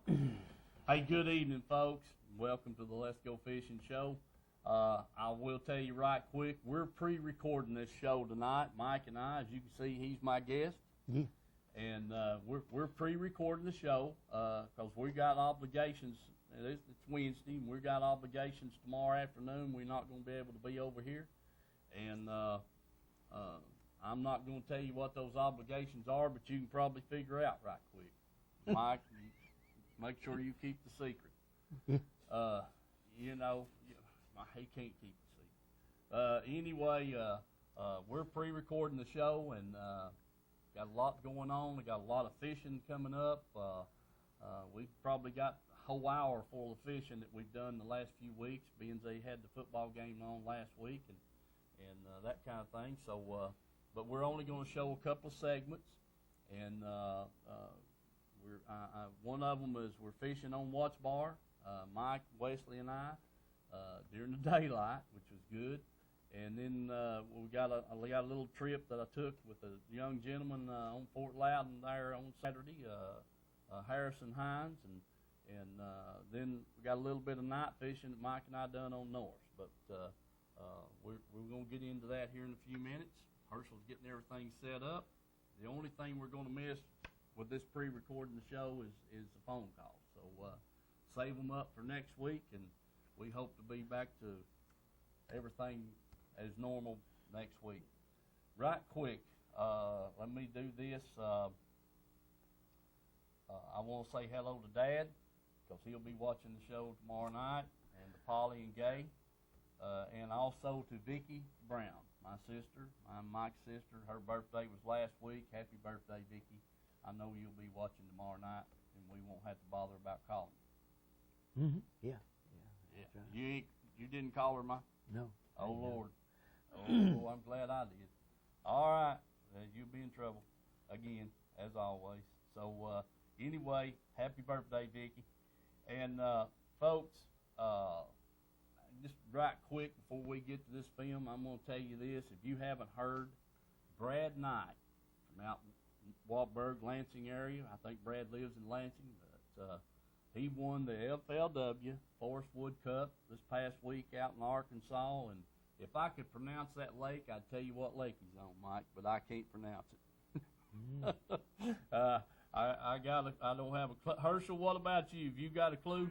Hey, good evening, folks. Welcome to the Let's Go Fishing show. I will tell you right quick, we're pre-recording this show tonight. Mike and I, as you can see, he's my guest. Yeah. And we're pre-recording the show because we got obligations. It's Wednesday, and we got obligations tomorrow afternoon. We're not going to be able to be over here. And I'm not going to tell you what those obligations are, but you can probably figure out right quick. Mike, make sure you keep the secret. He can't keep the secret. Anyway, we're pre-recording the show, and got a lot going on. We got a lot of fishing coming up. We've probably got a whole hour full of fishing that we've done the last few weeks, being they had the football game on last week and that kind of thing. So, but we're only going to show a couple of segments, and one of them is we're fishing on Watts Bar, Mike, Wesley, and I, during the daylight, which was good. And then we got a little trip that I took with a young gentleman on Fort Loudon there on Saturday, Harrison Hines, and then we got a little bit of night fishing that Mike and I done on Norris. But we're going to get into that here in a few minutes. Herschel's getting everything set up. The only thing we're going to miss with this pre-recording the show is the phone call. So save them up for next week, and we hope to be back to everything as normal next week. Right quick, let me do this. I want to say hello to Dad, because he'll be watching the show tomorrow night, and to Polly and Gay, and also to Vicki Brown, my sister. I'm Mike's sister. Her birthday was last week. Happy birthday, Vicki. I know you'll be watching tomorrow night, and we won't have to bother about calling. Mm-hmm. Yeah. Right. You didn't call her, Mike? No. Oh, Lord. Oh, I'm glad I did. All right. You'll be in trouble again, as always. So, anyway, happy birthday, Vicki. And, folks, just right quick before we get to this film, I'm going to tell you this. If you haven't heard, Brad Knight from out in Wartburg, Lansing area, I think Brad lives in Lansing, but he won the FLW Forest Wood Cup this past week out in Arkansas, and if I could pronounce that lake, I'd tell you what lake he's on, Mike, but I can't pronounce it. I don't have a clue. Herschel, what about you? Have you got a clue?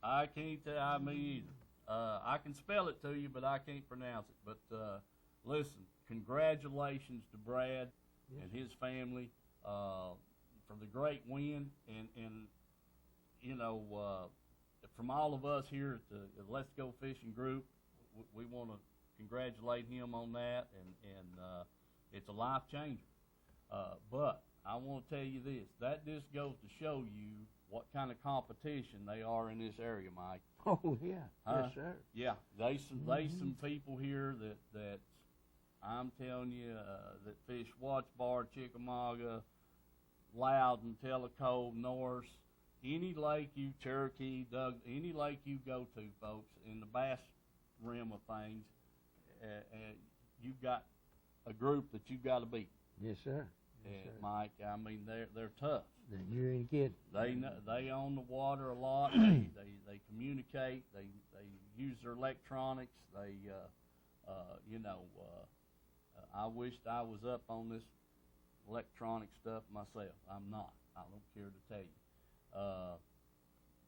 I can't tell me either. I can spell it to you, but I can't pronounce it. But listen, congratulations to Brad and his family for the great win, and you know, from all of us here at the Let's Go Fishing group, we want to congratulate him on that, and it's a life changer. But I want to tell you this: that just goes to show you what kind of competition they are in this area, Mike. Oh yeah, yes sir. Yeah, they some people here that I'm telling you that fish Watts Bar, Chickamauga, Loudon, Tellico, Norris, any lake you Cherokee, Doug, any lake you go to, folks, in the bass rim of things, you've got a group that you've got to beat. Yes sir. Yes, And sir. Mike, I mean they're tough. You ain't kidding. They own the water a lot. They communicate. They use their electronics. I wished I was up on this electronic stuff myself. I'm not. I don't care to tell you.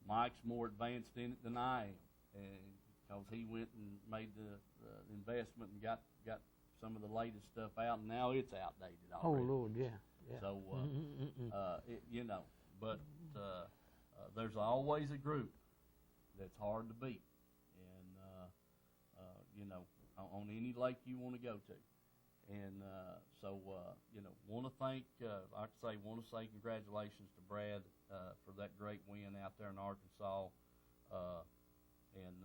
Mike's more advanced in it than I am, and because he went and made the investment and got some of the latest stuff out, and now it's outdated already. Oh Lord, yeah. So, but there's always a group that's hard to beat, and on any lake you want to go to, and want to thank, want to say congratulations to Brad for that great win out there in Arkansas, and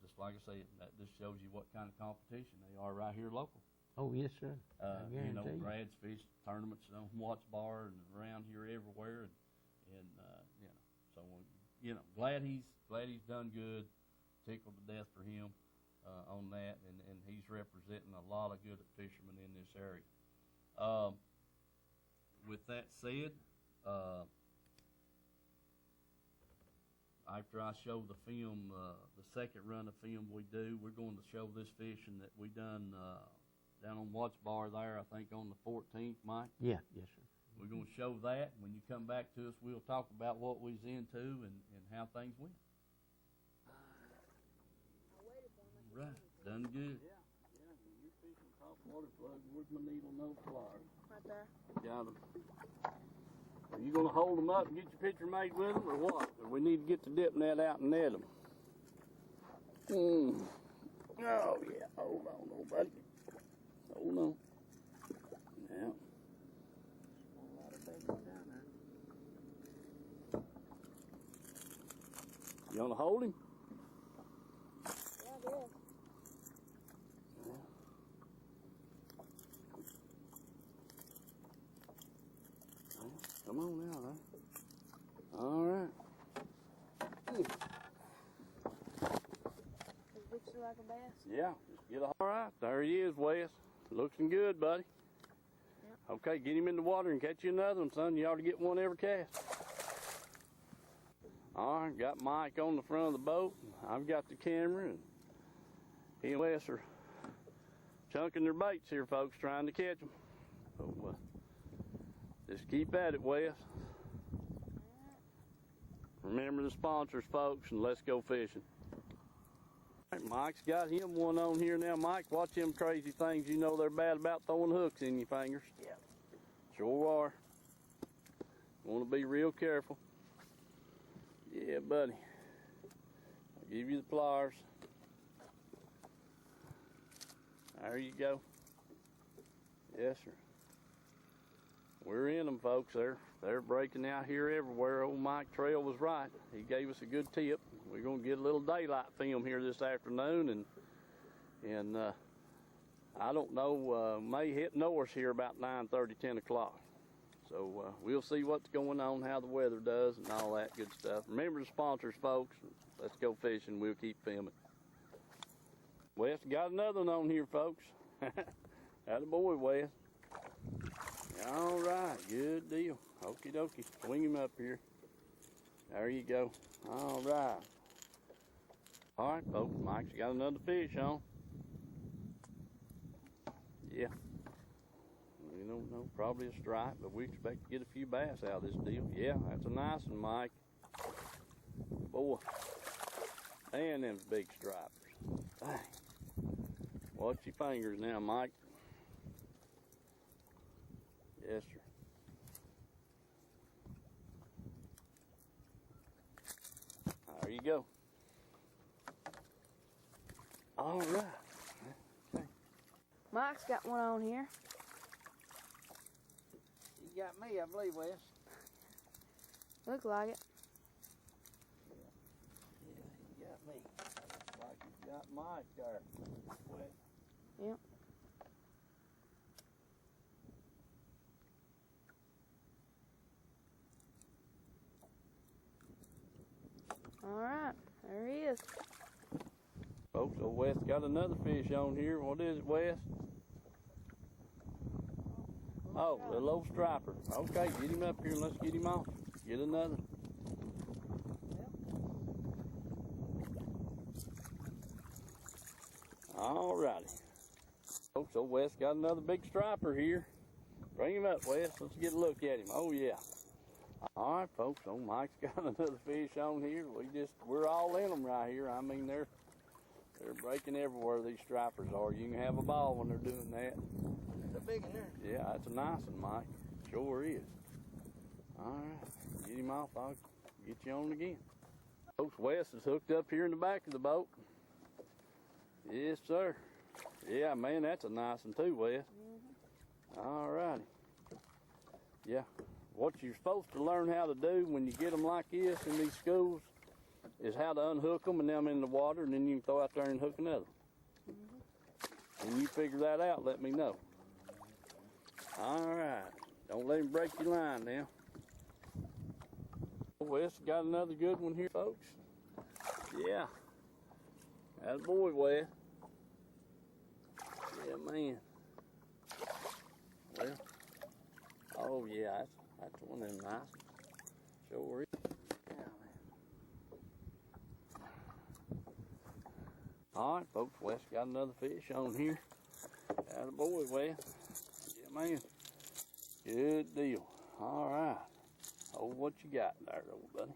just like I say, that just shows you what kind of competition they are right here local. Oh yes sir. Brad's fish tournaments on Watts Bar and around here everywhere, and glad he's done good. Tickled to death for him on that, and he's representing a lot of good fishermen in this area. With that said, after I show the film, the second run of film we do, we're going to show this fishing that we done down on Watts Bar there, I think on the 14th, Mike. Yeah, yes, sir. We're going to show that. When you come back to us, we'll talk about what we was into and how things went. Right, done good. Yeah, you're fishing top water plug. Where's my needle, no pliers? Right there. Got them. Are you going to hold them up and get your picture made with them, or what? Or we need to get the dip net out and net them. Oh, yeah. Hold on, old buddy. Hold on. Yeah. A lot of babies down there. You want to hold him? Yeah, I did. Come on now, huh? All right. Does it look like a bass? Yeah, just get a. All right, there he is, Wes. Looking good, buddy. Yep. Okay, get him in the water and catch you another one, son. You ought to get one every cast. All right, got Mike on the front of the boat. I've got the camera, and he and Wes are chunking their baits here, folks, trying to catch them. So, just keep at it, Wes. Remember the sponsors, folks, and let's go fishing. All right, Mike's got him one on here now. Mike, watch them crazy things. You know they're bad about throwing hooks in your fingers. Yeah. Sure are. Want to be real careful. Yeah, buddy. I'll give you the pliers. There you go. Yes, sir. We're in them, folks. They're breaking out here everywhere. Old Mike Trail was right. He gave us a good tip. We're going to get a little daylight film here this afternoon, and I don't know, may hit north here about 9:30, 10 o'clock. So we'll see what's going on, how the weather does, and all that good stuff. Remember the sponsors, folks. Let's go fishing. We'll keep filming. Wes got another one on here, folks. Attaboy, Wes. All right, good deal. Okie dokie. Swing him up here. There you go. All right. All right, folks. Mike's got another fish on. Yeah. We don't know, probably a stripe, but we expect to get a few bass out of this deal. Yeah, that's a nice one, Mike. Boy. And them big stripers. Dang. Watch your fingers now, Mike. Yes, sir. There you go. All right. Okay. Mike's got one on here. You got me, I believe, Wes. Looks like it. Yeah, you got me. Like you got Mike there. Wet. Yep. All right, there he is. Folks, old Wes got another fish on here. What is it, Wes? Oh, the little striper. Okay, get him up here and let's get him off. Get another. All righty. Folks, old Wes got another big striper here. Bring him up, Wes. Let's get a look at him. Oh, yeah. All right, folks. Old Mike's got another fish on here. We're all in them right here. I mean, they're breaking everywhere, these stripers are. You can have a ball when they're doing that. They're big in there. Yeah, that's a nice one, Mike. Sure is. All right, get him off. I'll get you on again. Folks, Wes is hooked up here in the back of the boat. Yes, sir. Yeah, man, that's a nice one too, Wes. All righty. Yeah, what you're supposed to learn how to do when you get them like this in these schools is how to unhook them and them in the water, and then you can throw out there and hook another. When you figure that out, let me know. All right. Don't let him break your line now. Wes got another good one here, folks. Yeah. That's a boy, Wes. Yeah, man. Well, oh yeah, that's one of them nice. Sure is. Yeah, man. All right, folks, Wes got another fish on here. Attaboy, Wes. Yeah, man. Good deal. All right. Oh, what you got there, old buddy?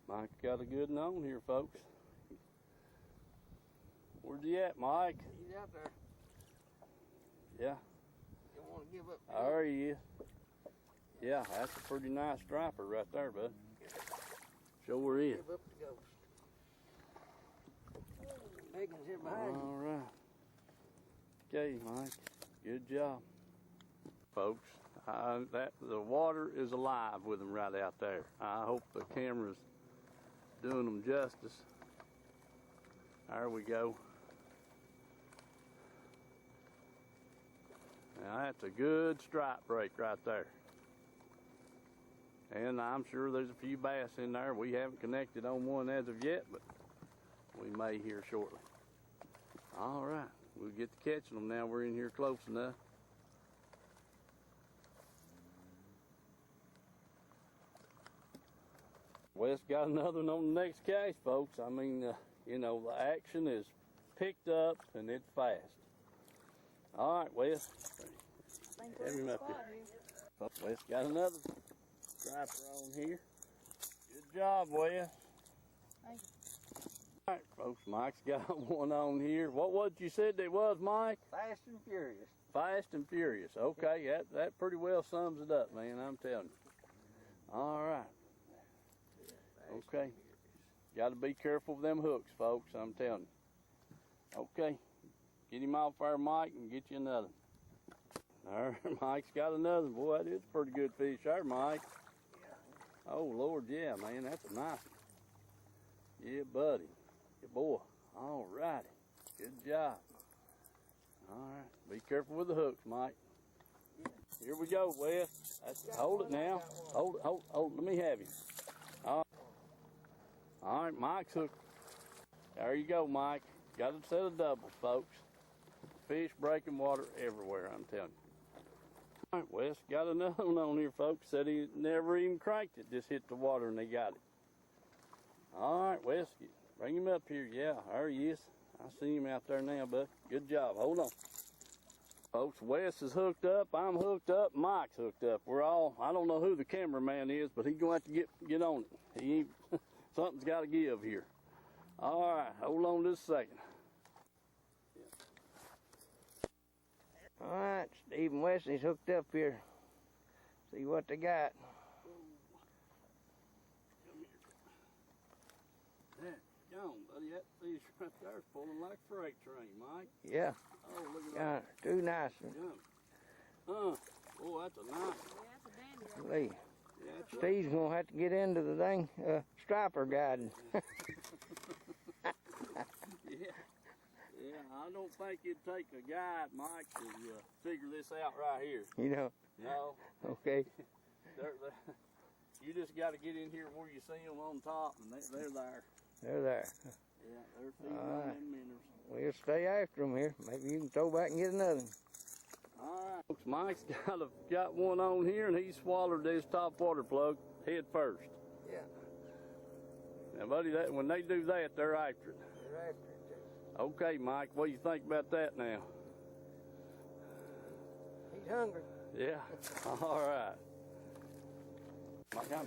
Mike's got a good one on here, folks. Where's he at, Mike? He's out there. Yeah. Don't want to give up. There he is. Yeah, that's a pretty nice striper right there, bud. Sure is. Give up the ghost. Megan's here behind you. All right. Okay, Mike. Good job. Folks, the water is alive with them right out there. I hope the camera's doing them justice. There we go. Now that's a good stripe break right there. And I'm sure there's a few bass in there. We haven't connected on one as of yet, but we may here shortly. All right, we'll get to catching them now. We're in here close enough. Wes got another one on the next cast, folks. I mean, you know, the action is picked up and it's fast. All right, Wes. Have him up here. Wes got another striper on here. Good job, Wes. Thank you. All right, folks, Mike's got one on here. What you said it was, Mike? Fast and furious. Fast and furious. Okay, that pretty well sums it up, man. I'm telling you. All right. Okay. Got to be careful with them hooks, folks. I'm telling you. Okay. Get him off there, Mike, and get you another. There, Mike's got another. Boy, that is a pretty good fish there, Mike. Oh, Lord, yeah, man. That's a nice one. Yeah, buddy. Good boy. All righty. Good job. All right. Be careful with the hooks, Mike. Here we go, Wes. Hold it now. Hold it. Let me have you. All right, Mike's hooked. There you go, Mike. Got a set of doubles, folks. Fish breaking water everywhere, I'm telling you. All right, Wes got another one on here, folks. Said he never even cranked it. Just hit the water and they got it. All right, Wes, bring him up here. Yeah, there he is. I see him out there now, bud. Good job. Hold on. Folks, Wes is hooked up. I'm hooked up. Mike's hooked up. We're all, I don't know who the cameraman is, but he's going to have to get on it. He ain't, something's got to give here. All right, hold on just a second. All right, Steve and Wesley's hooked up here. See what they got. Come on, buddy. That fish right there is pulling like a freight train, Mike. Yeah. Oh, look at Yeah, that. two nice ones. Oh, that's a nice one. Lee. Yeah, that's Steve's gonna have to get into the dang striper guiding. Yeah, I don't think it'd take a guide, Mike, to figure this out right here. You know. No. Okay. You just got to get in here where you see them on top, and they're there. They're there. Yeah, they're feeding All on right. them minnows. We'll stay after them here. Maybe you can throw back and get another one. All right, folks, Mike's got one on here, and he swallowed his top water plug head first. Yeah. Now, buddy, when they do that, they're after it. They're after it. Okay, Mike, what do you think about that now? He's hungry. Yeah. All right.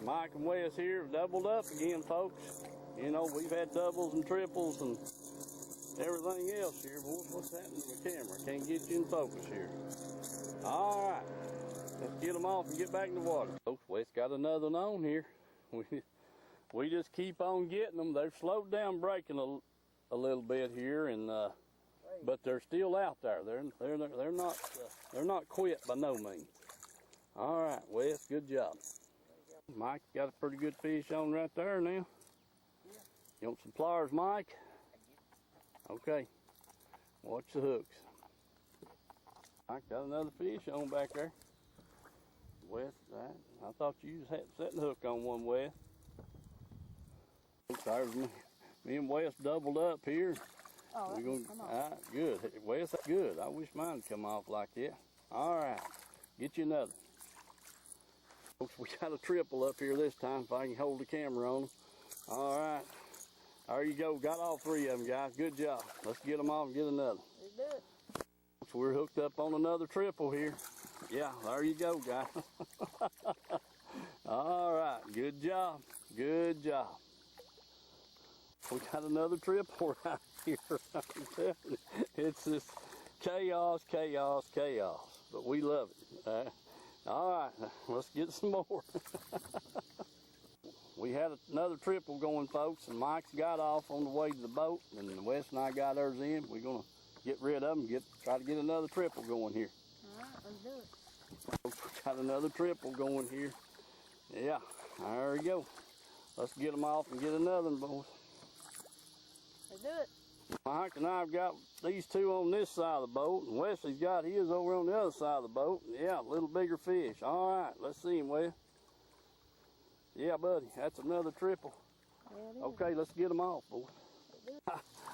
Mike and Wes here have doubled up again, folks. You know, we've had doubles and triples and everything else here. What's happening to the camera? Can't get you in focus here. All right. Let's get them off and get back in the water. Folks, Wes got another one on here. We just keep on getting them. They've slowed down breaking a little bit here, and but they're still out there. They're not quit by no means. All right, Wes, good job. Mike got a pretty good fish on right there now. You want some pliers, Mike? Okay. Watch the hooks. Mike got another fish on back there. Wes, I thought you was setting the hook on one, Wes. There's me and Wes doubled up here. Oh, We're gonna, come on. good. Wes, that's good. I wish mine would come off like that. All right. Get you another. Folks, we got a triple up here this time if I can hold the camera on them. All right. There you go. Got all three of them, guys. Good job. Let's get them off and get another. Let's do it. So we're hooked up on another triple here. Yeah, there you go, guys. All right. Good job. Good job. We got another triple right here. It's just chaos, chaos, chaos. But we love it. All right. Let's get some more. We had another triple going, folks, and Mike's got off on the way to the boat, and Wes and I got ours in. We're going to get rid of them, try to get another triple going here. All right, let's do it. Folks, we got another triple going here. Yeah, there we go. Let's get them off and get another one, boys. Let's do it. Mike and I've got these two on this side of the boat, and Wesley's got his over on the other side of the boat. Yeah, a little bigger fish. All right, let's see him, Wes. Yeah, buddy, that's another triple. Yeah, Okay, let's get them off, boy.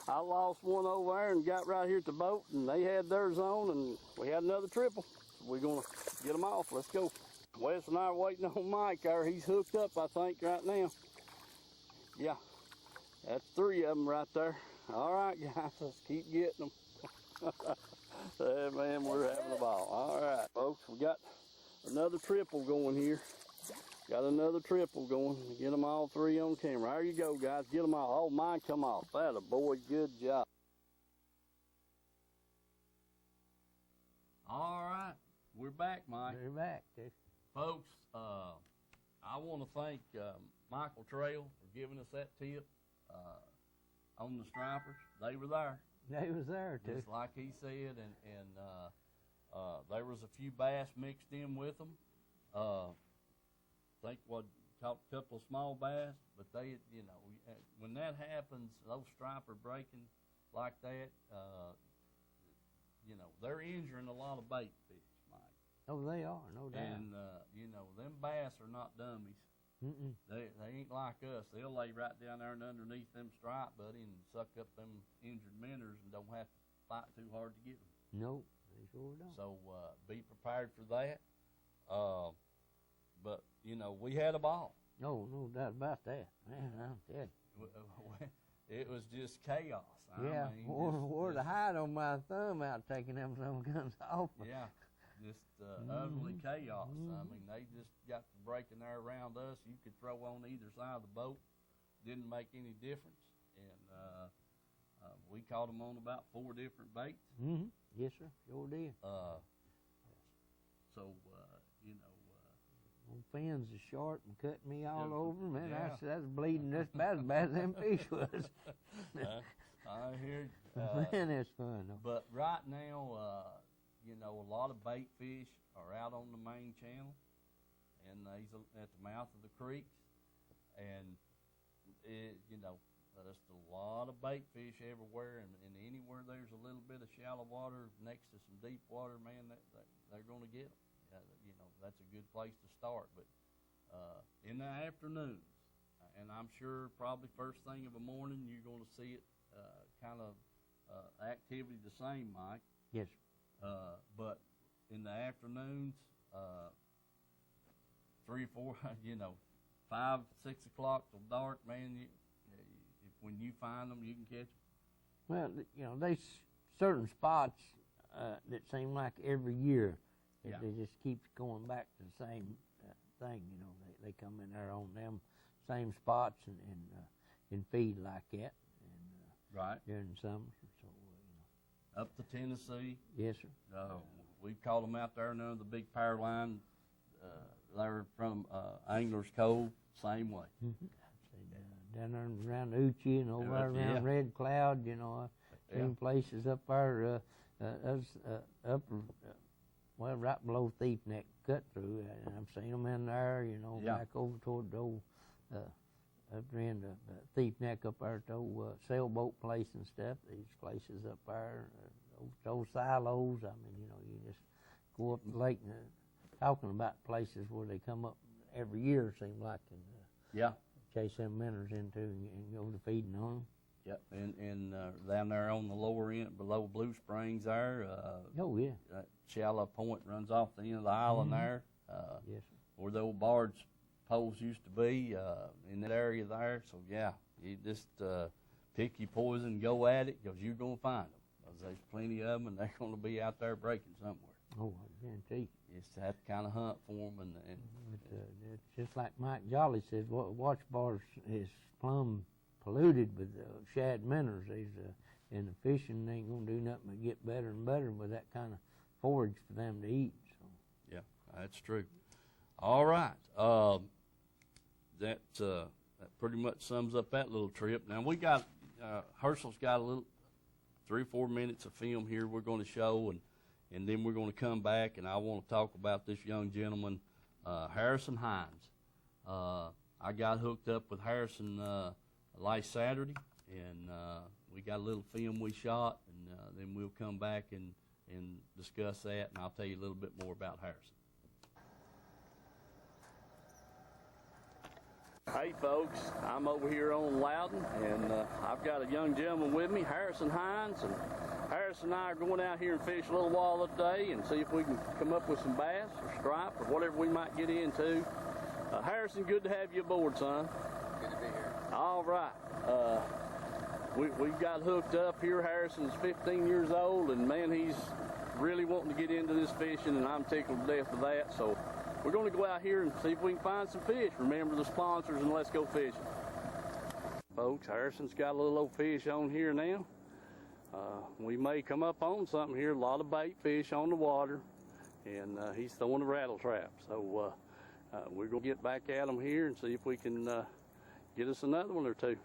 I lost one over there and got right here at the boat, and they had theirs on, and we had another triple. So we're going to get them off. Let's go. Wes and I are waiting on Mike there. He's hooked up, I think, right now. Yeah, that's three of them right there. All right, guys, let's keep getting them. Hey, man, we're having a ball. All right, folks, we got another triple going here. Got another triple going. Get them all three on camera. There you go, guys. Get them all. Oh, mine come off. That a boy. Good job. All right. We're back, Mike. We're back, dude. Folks, I want to thank Michael Trail for giving us that tip on the stripers. They were there. They was there, too. Just like he said, and there was a few bass mixed in with them. I think caught a couple of small bass, but they, you know, when that happens, those striper breaking like that, you know, they're injuring a lot of bait fish, Mike. Oh, they are, no doubt. And, you know, them bass are not dummies. Mm-mm. They ain't like us. They'll lay right down there and underneath them stripe, buddy, and suck up them injured minnows and don't have to fight too hard to get them. Nope, they sure don't. So be prepared for that. But, you know, we had a ball. No doubt about that. Man, I'll tell you. It was just chaos. Yeah, I mean, wore the hide on my thumb out taking them some guns off. Yeah, just utterly chaos. I mean, they just got to breaking there around us. You could throw on either side of the boat. Didn't make any difference. And we caught them on about 4 different baits. Mm-hmm. Yes, sir, sure did. So, you know. Fins are short and cut me all over, man. Yeah. That's bleeding just about as bad as them fish was. I hear you. Man, it's fun, though. But right now, you know, a lot of bait fish are out on the main channel, and they's at the mouth of the creeks, and you know, there's a lot of bait fish everywhere, and anywhere there's a little bit of shallow water next to some deep water, man, they're going to get them. You know, that's a good place to start. But in the afternoons, and I'm sure probably first thing of the morning, you're going to see it kind of activity the same, Mike. Yes. But in the afternoons, 3 or 4, you know, 5, 6 o'clock till dark, man, when you find them, you can catch them. Well, you know, there's certain spots that seem like every year Yeah. they just keep going back to the same thing. You know, they come in there on them same spots and feed like that. And Right. during the summer, so you know. Up to Tennessee. Yes, sir. We've caught them out there under the big power line. They're from Angler's Cove, same way. Mm-hmm. Down there around Uchi and over there around Yeah. Red Cloud, you know, I've seen places up there, well, right below Thief Neck cut through, and I've seen them in there, you know, Yeah. back over toward the old, up there in the Thief Neck up there at the old sailboat place and stuff. These places up there, those silos. I mean, you know, you just go up the lake and talking about places where they come up every year, it seems like, and Yeah. chase them minnows into and go to feeding on them. Yep. And down there on the lower end, below Blue Springs there, Oh, yeah. that shallow point runs off the end of the island there. Yes, sir. Where the old barge poles used to be in that area there. So, yeah, you just pick your poison, go at it, because you're going to find them. Because there's plenty of them, and they're going to be out there breaking somewhere. Oh, I guarantee. It's that kind of hunt for them. It's just like Mike Jolly says, watch bars is plumb polluted with shad minnows. And the fishing ain't going to do nothing but get better and better with that kind of forage for them to eat. So. Yeah, that's true. All right. That pretty much sums up that little trip. Now, we got, Herschel's got a little 3 or 4 minutes of film here we're going to show, and then we're going to come back, and I want to talk about this young gentleman, Harrison Hines. I got hooked up with Harrison last Saturday, and we got a little film we shot, and then we'll come back and discuss that, and I'll tell you a little bit more about Harrison. Hey folks, I'm over here on Loudon, and I've got a young gentleman with me, Harrison Hines, and Harrison and I are going out here and fish a little while today and see if we can come up with some bass or stripe or whatever we might get into. Harrison, good to have you aboard, son. Good to be here. All right. We got hooked up here. Harrison's 15 years old, and man, he's really wanting to get into this fishing, and I'm tickled to death with that. So we're going to go out here and see if we can find some fish. Remember the sponsors, and let's go fishing. Folks, Harrison's got a little old fish on here now. We may come up on something here. A lot of bait fish on the water, and he's throwing a rattle trap. So we're going to get back at him here and see if we can get us another one or two.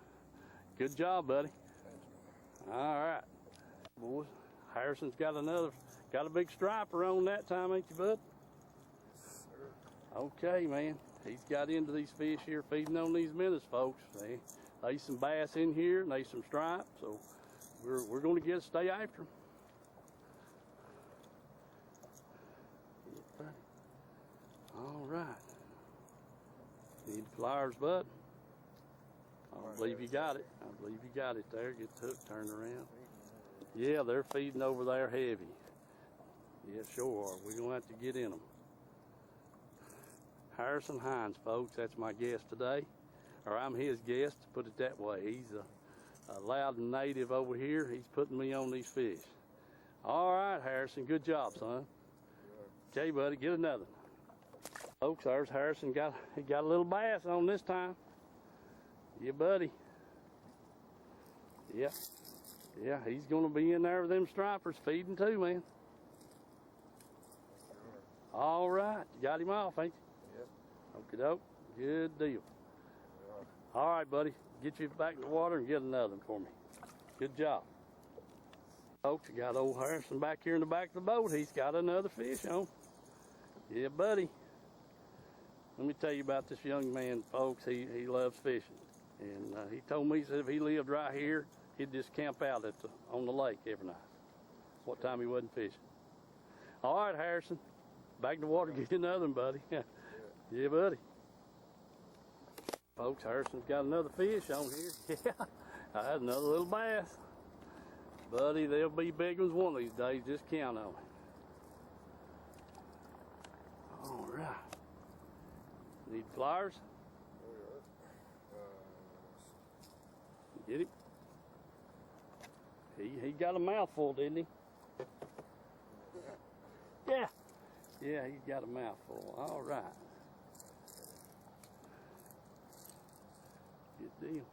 Good job, buddy. All right, boys. Harrison's got a big striper on that time, ain't you, bud? Okay, man. He's got into these fish here, feeding on these minnows, folks. There's some bass in here, and there's some stripe, so we're going to stay after them. Yeah, buddy. All right. Need pliers, bud? I believe you got it. I believe you got it there. Get the hook turned around. Yeah, they're feeding over there heavy. Yeah, sure are. We're going to have to get in them. Harrison Hines, folks, that's my guest today. Or I'm his guest, to put it that way. He's a Loudon native over here. He's putting me on these fish. All right, Harrison, good job, son. Okay, buddy, get another. Folks, there's Harrison. He got a little bass on this time. Yeah, buddy. Yeah. Yeah, he's going to be in there with them stripers feeding too, man. All right. You got him off, ain't you? Yep. Okie-doke. Good deal. All right, buddy. Get you back in the water and get another one for me. Good job. Folks, you got old Harrison back here in the back of the boat. He's got another fish on. Yeah, buddy. Let me tell you about this young man, folks. He loves fishing. And he told me, he said if he lived right here, he'd just camp out on the lake every night. What time he wasn't fishing. All right, Harrison. Back in the water, get you another one, buddy. Yeah, buddy. Folks, Harrison's got another fish on here. Yeah, I had another little bass. Buddy, they'll be big ones one of these days. Just count on it. All right. Need pliers? Get him? He got a mouthful, didn't he? Yeah. Yeah, he's got a mouthful. All right. Good deal.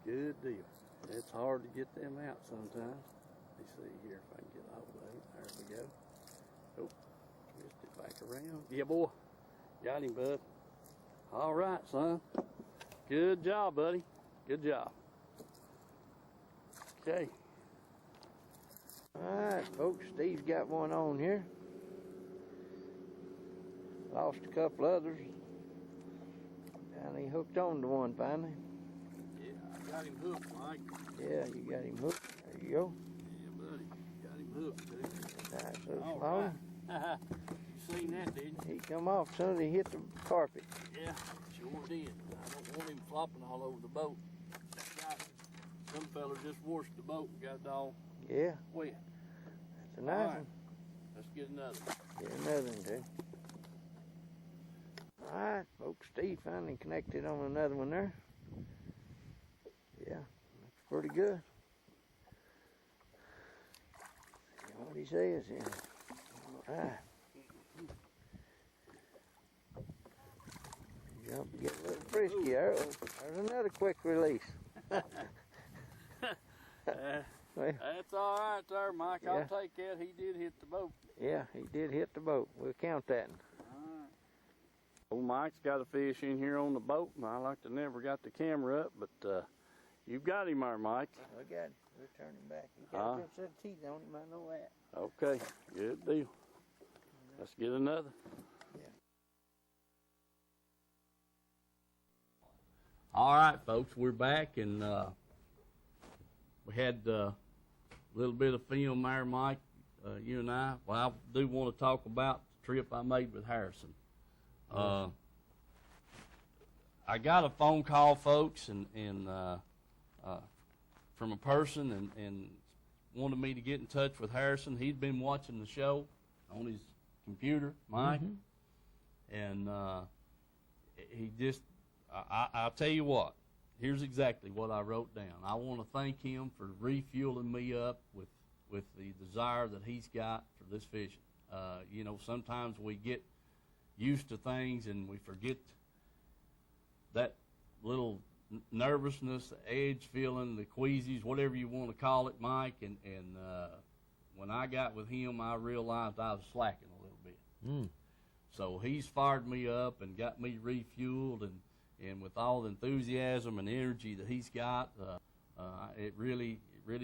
Good deal. It's hard to get them out sometimes. Let me see here if I can get a hold of it. There we go. Oh, twist it back around. Yeah, boy. Got him, bud. All right, son. Good job, buddy. Good job. Okay. All right, folks, Steve's got one on here. Lost a couple others. And he hooked on to one finally. Yeah, I got him hooked, Mike. Yeah, you got him hooked. There you go. Yeah, buddy. Got him hooked, too. Nice little All small. right. You seen that, didn't you? He come off as soon as he hit the carpet. Yeah, sure did. I don't want him flopping all over the boat. Some fella just washed the boat and got it all Yeah, wet. that's a nice All right. one. Let's get another. Get another one, too. All right, folks, Steve finally connected on another one there. Yeah, that's pretty good. See what he says here. All right. Jump and get a little frisky there. There's another quick release. Well, That's all right there, Mike. Yeah. I'll take that. He did hit the boat. yeah, he did hit the boat. We'll count that. All right. Old Mike's got a fish in here on the boat, and I like to never got the camera up, but you've got him there, Mike. We got him. We'll turn him back. He got a good set of teeth on him, I know that. Okay, good deal. Let's get another. All right, folks, we're back, and we had a little bit of film there, Mike, you and I. Well, I do want to talk about the trip I made with Harrison. I got a phone call, folks, and from a person, and wanted me to get in touch with Harrison. He'd been watching the show on his computer, Mike, and he just, I'll tell you what, here's exactly what I wrote down. I want to thank him for refueling me up with the desire that he's got for this fishing. You know, sometimes we get used to things and we forget that little nervousness, the edge feeling, the queasies, whatever you want to call it, Mike. And when I got with him, I realized I was slacking a little bit. So he's fired me up and got me refueled, and with all the enthusiasm and energy that he's got, it really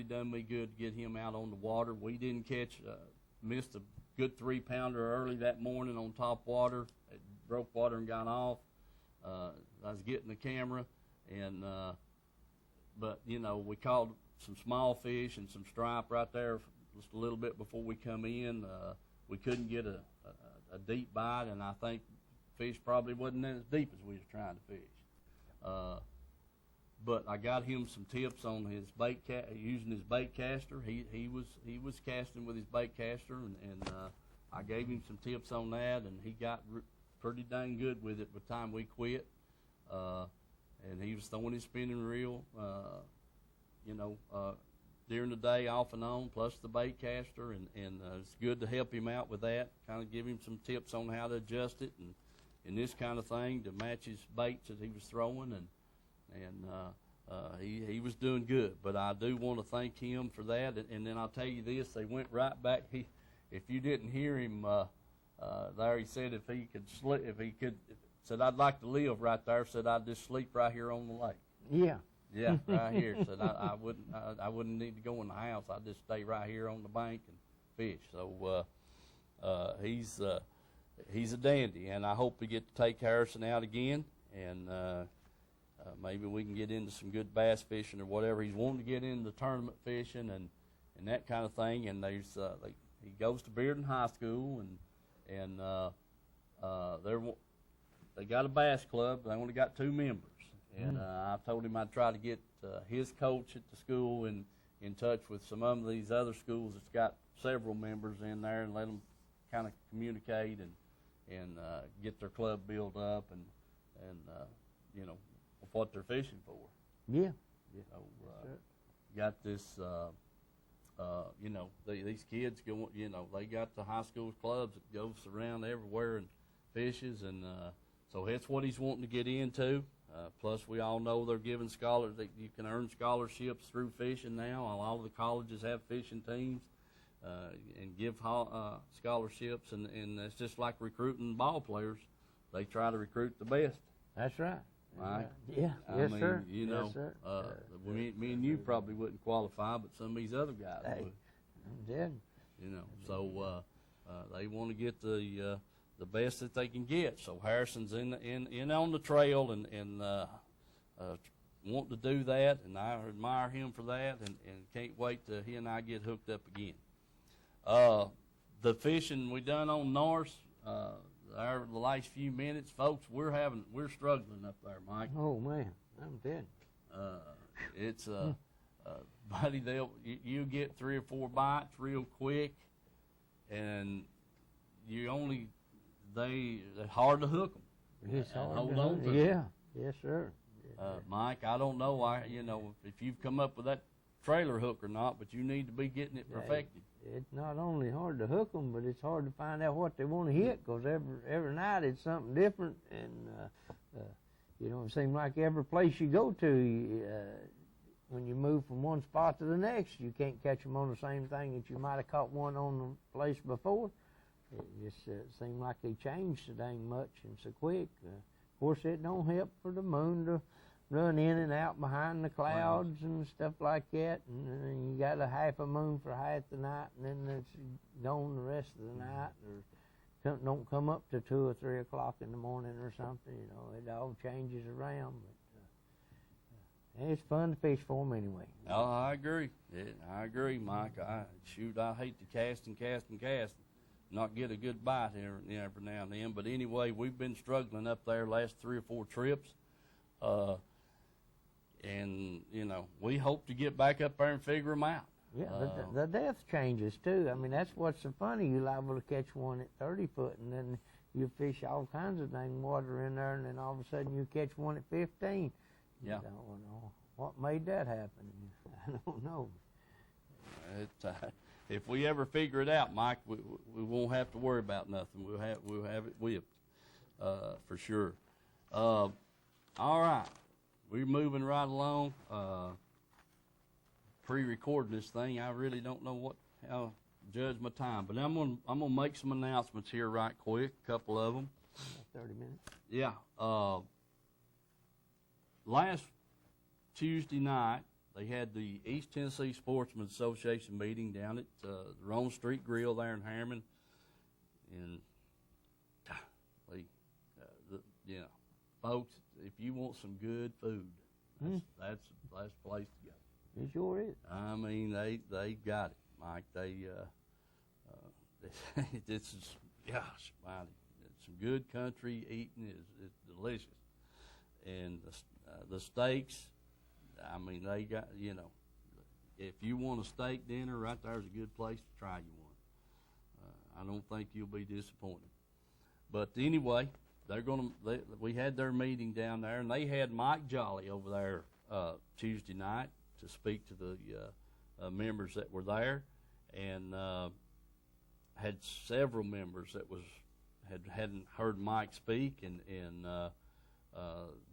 done me good to get him out on the water. We didn't catch, missed a good 3-pounder early that morning on top water. It broke water and got off. I was getting the camera, and but you know, we caught some small fish and some stripe right there just a little bit before we come in. We couldn't get a deep bite, and I think fish probably wasn't as deep as we was trying to fish. But I got him some tips on his bait using his bait caster. He was casting with his bait caster, and I gave him some tips on that, and he got pretty dang good with it by the time we quit. And he was throwing his spinning reel, you know, during the day off and on, plus the bait caster, and it's good to help him out with that, kind of give him some tips on how to adjust it and this kind of thing to match his baits that he was throwing, and he was doing good. But I do want to thank him for that, and then I'll tell you this, they went right back. If you didn't hear him there, he said if he could, said I'd like to live right there, said I'd just sleep right here on the lake. Yeah. Yeah, right here. Said I wouldn't need to go in the house. I'd just stay right here on the bank and fish. So he's a dandy, and I hope we get to take Harrison out again, and maybe we can get into some good bass fishing or whatever. He's wanting to get into tournament fishing and that kind of thing. And there's he goes to Bearden High School, and they got a bass club. They only got 2 members. And I told him I'd try to get his coach at the school in touch with some of these other schools that's got several members in there, and let them kind of communicate and get their club built up and you know, what they're fishing for. Yeah. You know, got this. You know, these kids go. You know, they got the high school clubs that goes around everywhere and fishes, and so that's what he's wanting to get into. Plus, we all know they're giving scholars that you can earn scholarships through fishing now. A lot of the colleges have fishing teams and give scholarships, and it's just like recruiting ball players. They try to recruit the best. That's right. Right? Yeah. I Yes, mean, sir. you know, yes, sir. me and you probably wouldn't qualify, but some of these other guys would. I'm dead. You know, so they want to get the best that they can get. So Harrison's in on the trail and want to do that, and I admire him for that, and can't wait till he and I get hooked up again. The fishing we done on Norse, the last few minutes, folks, we're struggling up there, Mike. Oh man, I'm dead. It's buddy, you get 3 or 4 bites real quick, and they're hard to hook them. It's and hard hold to on hunt. to it. Yeah, yes, sir. Mike, I don't know, if you've come up with that trailer hook or not, but you need to be getting it perfected. It's not only hard to hook them, but it's hard to find out what they want to hit, because every night it's something different, and it seems like every place you go to, when you move from one spot to the next, you can't catch them on the same thing that you might have caught one on the place before. It just seemed like they changed so dang much and so quick. Of course, it don't help for the moon to run in and out behind the clouds and stuff like that, and then you got a half a moon for half the night, and then it's gone the rest of the night, or don't come up to 2 or 3 o'clock in the morning or something. It all changes around, but it's fun to fish for them anyway. Oh, I agree. I agree, Mike. I hate to cast and not get a good bite every now and then. But anyway, we've been struggling up there last 3 or 4 trips. And, we hope to get back up there and figure them out. Yeah, the depth changes, too. I mean, that's what's so funny. You're liable to catch one at 30 foot, and then you fish all kinds of dang water in there, and then all of a sudden you catch one at 15. Yeah. You don't know what made that happen. I don't know. If we ever figure it out, Mike, we won't have to worry about nothing. We'll have it whipped, for sure. All right. We're moving right along. Pre-recording this thing, I really don't know how to judge my time, but I'm gonna make some announcements here right quick. A couple of them. 30 minutes. Yeah. Last Tuesday night, they had the East Tennessee Sportsman Association meeting down at the Rome Street Grill there in Harriman, and folks, if you want some good food, that's the place to go. It sure is. I mean, they got it, Mike. This is, gosh, mighty. Some good country eating is delicious, and the steaks. I mean, they got, if you want a steak dinner, right there's a good place to try you one. I don't think you'll be disappointed. But anyway, we had their meeting down there, and they had Mike Jolly over there Tuesday night to speak to the members that were there, and had several members that hadn't heard Mike speak, and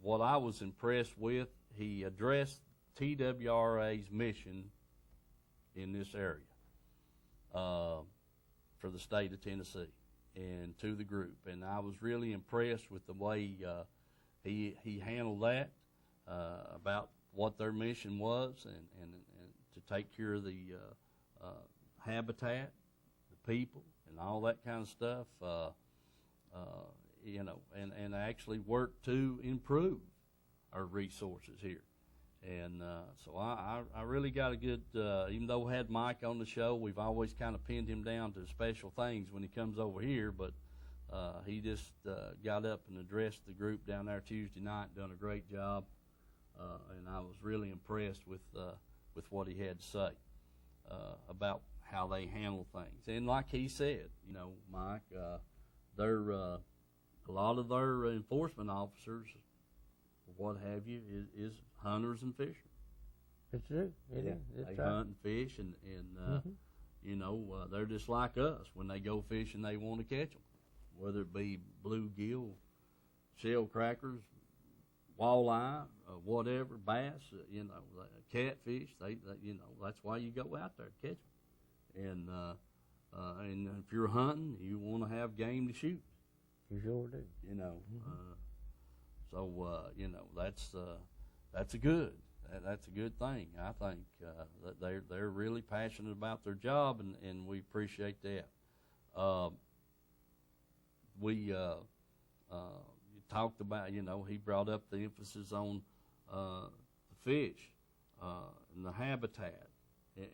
what I was impressed with, he addressed TWRA's mission in this area for the state of Tennessee and to the group, and I was really impressed with the way he handled that about what their mission was, and to take care of the habitat, the people, and all that kind of stuff, and actually work to improve our resources here. And so I really got a good, even though we had Mike on the show, we've always kind of pinned him down to special things when he comes over here, but he just got up and addressed the group down there Tuesday night, done a great job, and I was really impressed with what he had to say about how they handle things. And like he said, Mike, a lot of their enforcement officers, what have you, is hunters and fishers. It's true. It is. They hunt and fish, and they're just like us. When they go fishing, they want to catch them, whether it be bluegill, shell crackers, walleye, whatever, bass, catfish. That's why you go out there to catch them. And if you're hunting, you want to have game to shoot. You sure do. That's a good thing. I think that they're really passionate about their job, and we appreciate that. We talked about, he brought up the emphasis on the fish and the habitat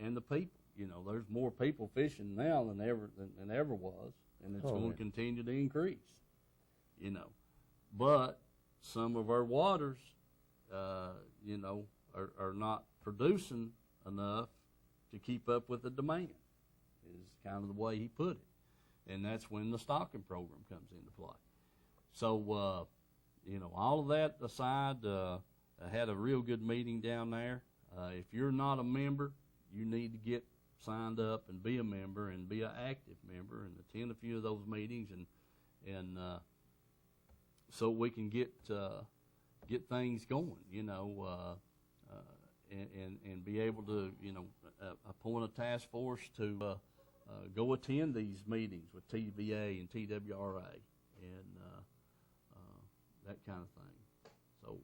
and the people. There's more people fishing now than ever was, and it's going to continue to increase. But some of our waters, are not producing enough to keep up with the demand, is kind of the way he put it. And that's when the stocking program comes into play. So all of that aside, I had a real good meeting down there. If you're not a member, you need to get signed up and be a member and be an active member and attend a few of those meetings and so we can get things going, and be able to, appoint a task force to go attend these meetings with TVA and TWRA and that kind of thing. So,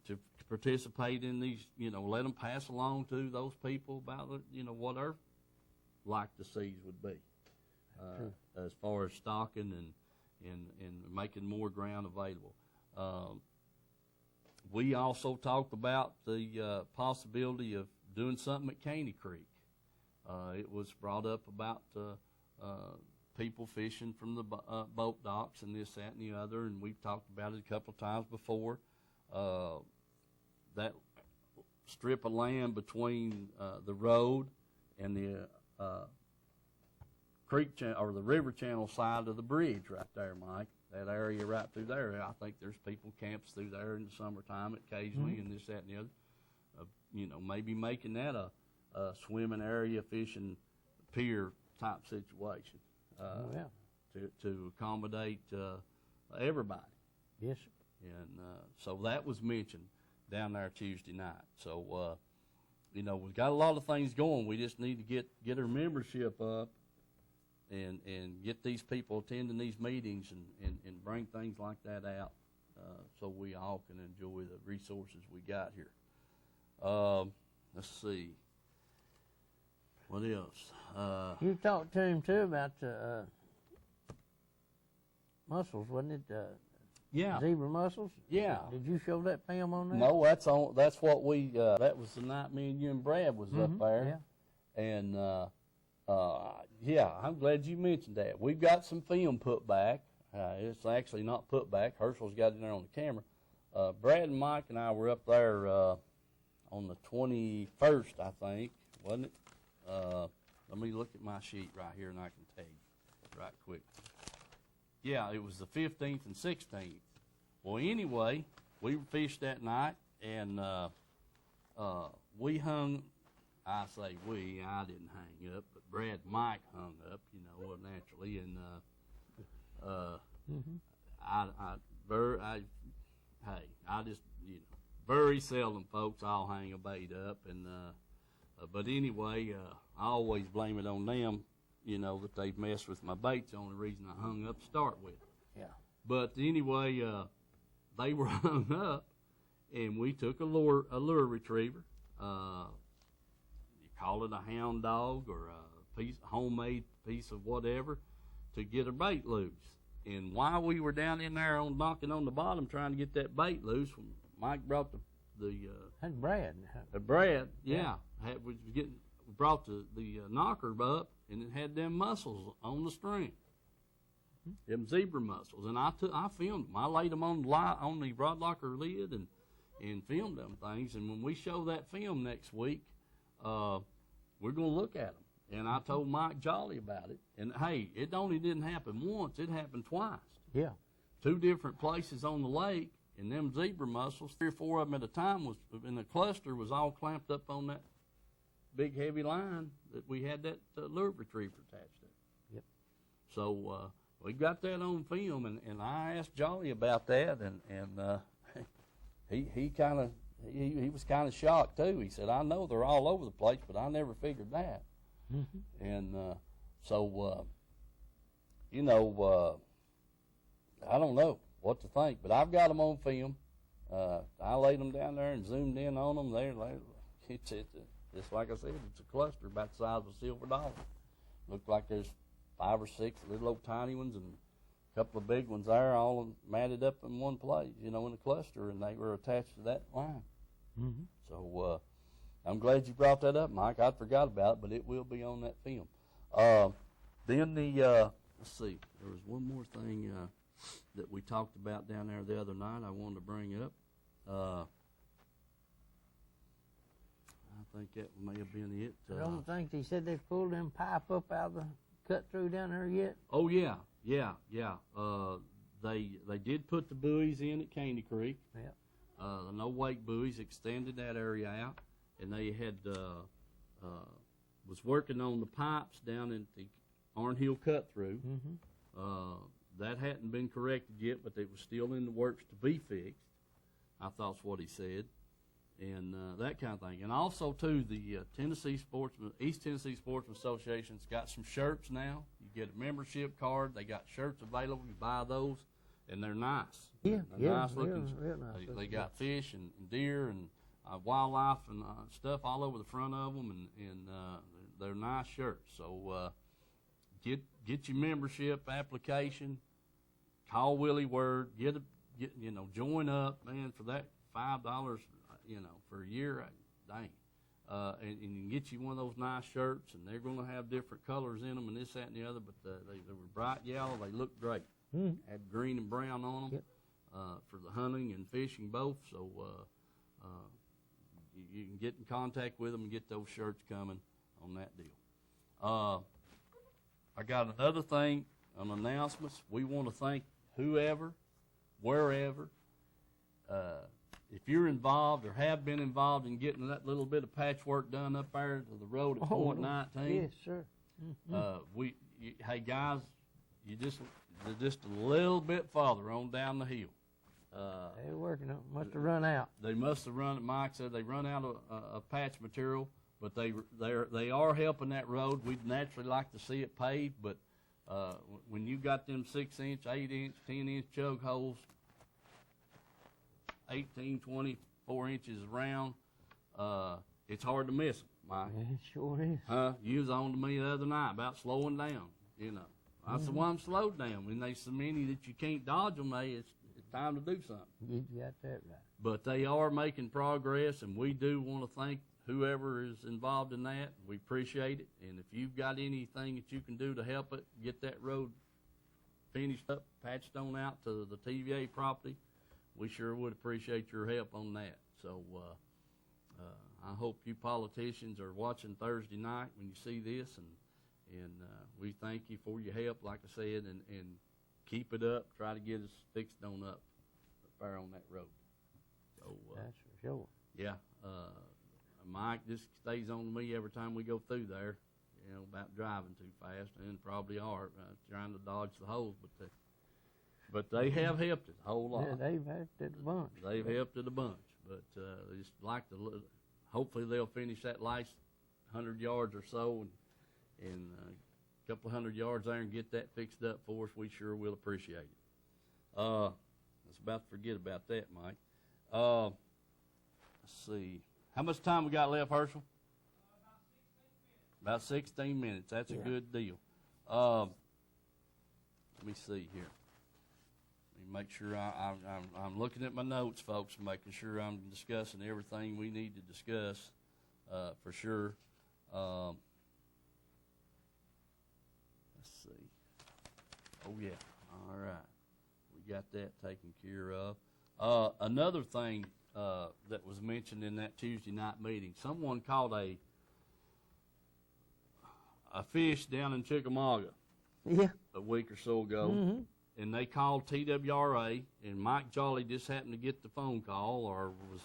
to participate in these, let them pass along to those people about, what our like to sees would be, as far as stocking and making more ground available. We also talked about the possibility of doing something at Caney Creek. It was brought up about people fishing from the boat docks and this, that, and the other, and we've talked about it a couple of times before. That strip of land between the road and the creek or the river channel side of the bridge right there, Mike. That area right through there, I think there's people camps through there in the summertime occasionally, and this, that, and the other. Maybe making that a swimming area, fishing pier type situation. To accommodate everybody. Yes, sir. And so that was mentioned down there Tuesday night. So, we've got a lot of things going. We just need to get our membership up and get these people attending these meetings and bring things like that out so we all can enjoy the resources we got here. Let's see. What else? You talked to him too about mussels, wasn't it? Yeah. Zebra mussels? Yeah. Did you show that film on there? No, that's what we, that was the night me and you and Brad was up there. Yeah. And, yeah, I'm glad you mentioned that. We've got some film put back. It's actually not put back. Herschel's got it there on the camera. Brad and Mike and I were up there on the 21st, I think, wasn't it? Let me look at my sheet right here and I can tell you right quick. Yeah, it was the 15th and 16th. Well, anyway, we fished that night and we hung, I say we, I didn't hang up, but Brad and Mike hung up, naturally, and I just, very seldom folks I'll hang a bait up, and but anyway, I always blame it on them, that they've messed with my bait's the only reason I hung up to start with. Yeah. But anyway, they were hung up, and we took a lure retriever. You call it a hound dog or a homemade piece of whatever, to get a bait loose. And while we were down in there knocking on the bottom trying to get that bait loose, when Mike brought That's Brad. Brad, yeah, brought the knocker up, and it had them mussels on the string, them zebra mussels, and I filmed them. I laid them on the rod locker lid and filmed them things. And when we show that film next week, we're gonna look at them. And I told Mike Jolly about it. And hey, it only didn't happen once; it happened twice. Yeah. 2 different places on the lake. And them zebra mussels, 3 or 4 of them at a time, was in the cluster, was all clamped up on that big heavy line that we had that lure retriever attached to. Yep. So we got that on film, and I asked Jolly about that, and he was kind of shocked too. He said, "I know they're all over the place, but I never figured that." Mm-hmm. And so I don't know what to think, but I've got them on film. I laid them down there and zoomed in on them. It's like I said, it's a cluster about the size of a silver dollar. Looked like there's 5 or 6 little old tiny ones and a couple of big ones there, all matted up in one place, in a cluster, and they were attached to that line. Mm-hmm. So I'm glad you brought that up, Mike. I forgot about it, but it will be on that film. Then let's see, there was one more thing that we talked about down there the other night I wanted to bring up. I think that may have been it. I don't think they said they've pulled them pipe up out of the cut through down there yet. Oh, yeah. they did put the buoys in at Caney Creek. Yep. The no wake buoys extended that area out, and they had was working on the pipes down in the Arnhill cut through. Mm-hmm. That hadn't been corrected yet, but it was still in the works to be fixed. I thought's what he said, and that kind of thing. And also too, the East Tennessee Sportsman Association's got some shirts now. You get a membership card. They got shirts available. You buy those, and they're nice. Yeah, they're yeah, nice looking. real nice. They got fish and deer and wildlife and stuff all over the front of them, and they're nice shirts. So get your membership application. Call Willie Word. Join up, man, for that $5, for a year. Dang. And you can get you one of those nice shirts, and they're going to have different colors in them and this, that, and the other, but they were bright yellow. They looked great. Mm. Had green and brown on them. Yep. For the hunting and fishing both, so you can get in contact with them and get those shirts coming on that deal. I got another thing, an announcements. We want to thank whoever, wherever, if you're involved or have been involved in getting that little bit of patchwork done up there to the road at Point 19. Yes, sir. Mm-hmm. Hey guys, they're just a little bit farther on down the hill. They're working on it. Must have run out. They must have run. Mike said they run out of patch material, but they are helping that road. We'd naturally like to see it paved, but when you got them 6-inch, 8-inch, 10-inch chug holes, 18, 24 inches around, it's hard to miss them, Mike. Yeah, it sure is. You was on to me the other night about slowing down. That's the one slowed down. When they so many that you can't dodge them, it's time to do something. You got that right. But they are making progress, and we do want to thank whoever is involved in that. We appreciate it. And if you've got anything that you can do to help it, get that road finished up, patched on out to the TVA property, we sure would appreciate your help on that. So I hope you politicians are watching Thursday night when you see this, and we thank you for your help, like I said, and keep it up. Try to get us fixed on up there on that road. So that's for sure. Yeah, Mike just stays on me every time we go through there, about driving too fast, and probably are trying to dodge the holes, but they have helped it a whole lot. Yeah, they've helped it a bunch. They've helped it a bunch, but they just like to. Hopefully they'll finish that last 100 yards or so, and a couple of 100 yards there, and get that fixed up for us. We sure will appreciate it. I was about to forget about that, Mike. Let's see. How much time we got left, Herschel? About 16 minutes. That's a good deal. Let me see here. Let me make sure I'm looking at my notes, folks, making sure I'm discussing everything we need to discuss for sure. Let's see. Oh, yeah. All right. We got that taken care of. Another thing that was mentioned in that Tuesday night meeting, someone caught a fish down in Chickamauga a week or so ago, and they called TWRA, and Mike Jolly just happened to get the phone call or was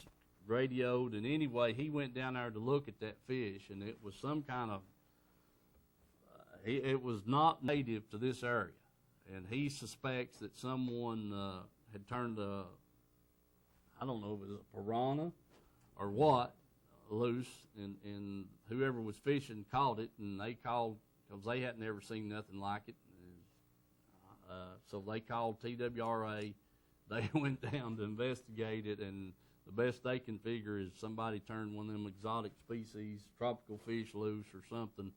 radioed, and anyway, he went down there to look at that fish, and it was some kind of, it was not native to this area, and he suspects that someone had turned I don't know if it was a piranha or what, loose, and whoever was fishing caught it, and they called, because they hadn't ever seen nothing like it, so they called TWRA. They went down to investigate it, and the best they can figure is somebody turned one of them exotic species, tropical fish loose or something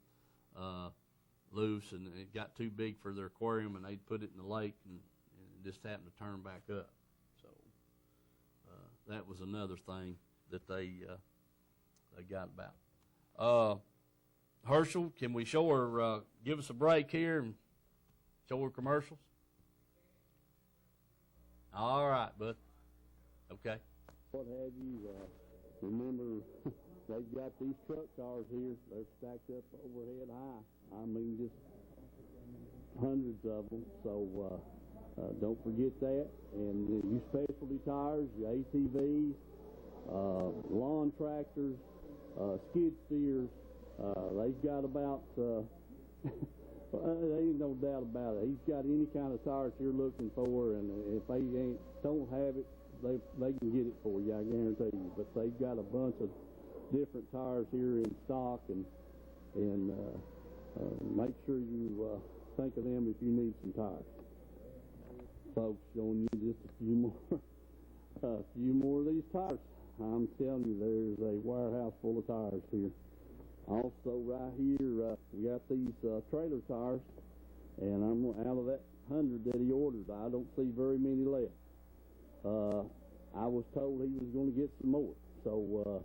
loose, and it got too big for their aquarium, and they'd put it in the lake, and it just happened to turn back up. So that was another thing that they got about. Herschel, can we show her, give us a break here and show her commercials? All right, bud. Okay. What have you, remember, they've got these truck cars here, they're stacked up overhead high. I mean, just hundreds of them. So Don't forget that. And your specialty tires, your ATVs, lawn tractors, skid steers, they've got about, there ain't no doubt about it. He's got any kind of tires you're looking for, and if they don't have it, they can get it for you, I guarantee you. But they've got a bunch of different tires here in stock, and make sure you think of them if you need some tires. Folks, showing you just a few more of these tires. I'm telling you, there's a warehouse full of tires here. Also, right here, we got these trailer tires, and I'm out of that 100 that he ordered, I don't see very many left. I was told he was going to get some more. So,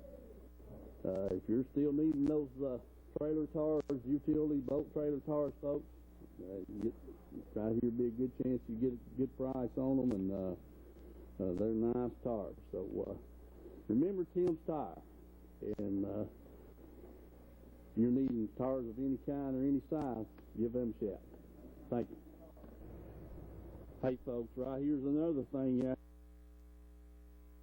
if you're still needing those trailer tires, utility boat trailer tires, folks, right here be a good chance you get a good price on them, and they're nice tires. So remember Tim's Tire, and if you're needing tires of any kind or any size, give them a shout. Thank you. Hey folks, right here's another thing you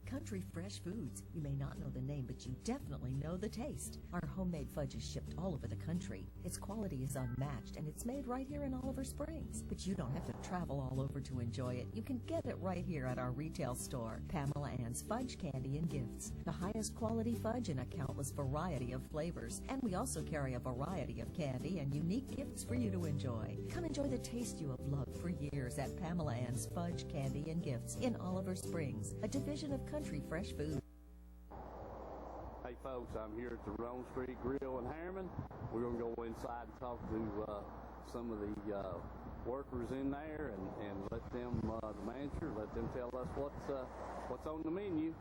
Country Fresh Foods. You may not know the name, but you definitely know the taste. Our homemade fudge is shipped all over the country. Its quality is unmatched, and it's made right here in Oliver Springs. But you don't have to travel all over to enjoy it. You can get it right here at our retail store, Pamela Ann's Fudge, Candy, and Gifts. The highest quality fudge in a countless variety of flavors. And we also carry a variety of candy and unique gifts for you to enjoy. Come enjoy the taste you have loved for years at Pamela Ann's Fudge, Candy, and Gifts in Oliver Springs, a division of Country Fresh Foods. Hey folks, I'm here at the Rome Street Grill in Harriman. We're going to go inside and talk to some of the workers in there and let them, the manager, let them tell us what's on the menu.